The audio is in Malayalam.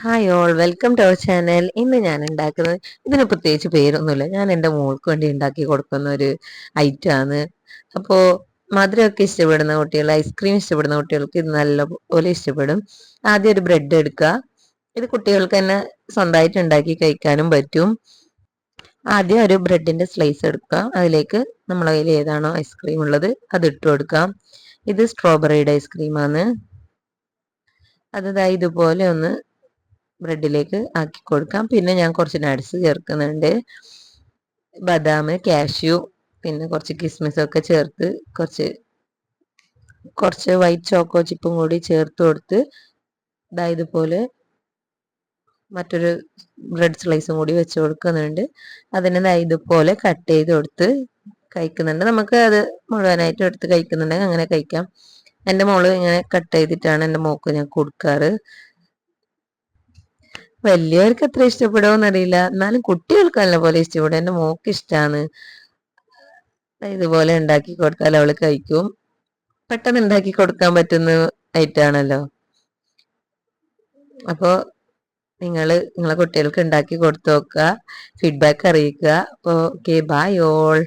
Hi all, welcome to our channel. ഇന്ന് ഞാൻ ഉണ്ടാക്കുന്നത് ഇതിന് പ്രത്യേകിച്ച് പേരൊന്നുമില്ല. ഞാൻ എൻ്റെ മോൾക്ക് വേണ്ടി ഉണ്ടാക്കി കൊടുക്കുന്ന ഒരു ഐറ്റം ആണ്. അപ്പോൾ മധുരമൊക്കെ ഇഷ്ടപ്പെടുന്ന കുട്ടികൾ, ഐസ്ക്രീം ഇഷ്ടപ്പെടുന്ന കുട്ടികൾക്ക് ഇത് നല്ലപോലെ ഇഷ്ടപ്പെടും. ആദ്യം ഒരു ബ്രെഡ് എടുക്കുക. ഇത് കുട്ടികൾക്ക് തന്നെ സ്വന്തമായിട്ട് ഉണ്ടാക്കി കഴിക്കാനും പറ്റും. ആദ്യം ഒരു ബ്രെഡിന്റെ സ്ലൈസ് എടുക്കുക. അതിലേക്ക് നമ്മളെ കയ്യിൽ ഏതാണോ ഐസ്ക്രീം ഉള്ളത് അത് ഇട്ട് കൊടുക്കാം. ഇത് സ്ട്രോബെറിയുടെ ഐസ്ക്രീമാണ്. അത് ഇതുപോലെ ഒന്ന് ബ്രെഡിലേക്ക് ആക്കി കൊടുക്കാം. പിന്നെ ഞാൻ കുറച്ച് നട്ട്സ് ചേർക്കുന്നുണ്ട്, ബദാം, കാഷ്യൂ, പിന്നെ കുറച്ച് കിസ്മിസ് ഒക്കെ ചേർത്ത് കുറച്ച് വൈറ്റ് ചോക്കോ ചിപ്പും കൂടി ചേർത്ത് കൊടുത്ത് ഇതുപോലെ മറ്റൊരു ബ്രെഡ് സ്ലൈസും കൂടി വെച്ച് കൊടുക്കുന്നുണ്ട്. അതിനെ ഇതുപോലെ കട്ട് ചെയ്ത് കൊടുത്ത് കഴിക്കുന്നുണ്ട്. നമുക്ക് അത് മുഴുവനായിട്ട് എടുത്ത് കഴിക്കുന്നുണ്ടെങ്കിൽ അങ്ങനെ കഴിക്കാം. എൻ്റെ മോള് ഇങ്ങനെ കട്ട് ചെയ്തിട്ടാണ് എൻ്റെ മോക്ക് ഞാൻ കൊടുക്കാറ്. വലിയവർക്ക് എത്ര ഇഷ്ടപ്പെടുമോന്നറിയില്ല, എന്നാലും കുട്ടികൾക്ക് നല്ല പോലെ ഇഷ്ടപ്പെടും. എൻ്റെ മോക്ക് ഇഷ്ടമാണ്. ഇതുപോലെ ഉണ്ടാക്കി കൊടുത്താൽ അവള് കഴിക്കും. പെട്ടെന്ന് ഉണ്ടാക്കി കൊടുക്കാൻ പറ്റുന്ന ഐറ്റാണല്ലോ. അപ്പോൾ നിങ്ങളെ കുട്ടികൾക്ക് ഉണ്ടാക്കി കൊടുത്തു നോക്കുക, ഫീഡ്ബാക്ക് അറിയിക്കുക. അപ്പോൾ ഓക്കെ, ബൈ ഓൾ.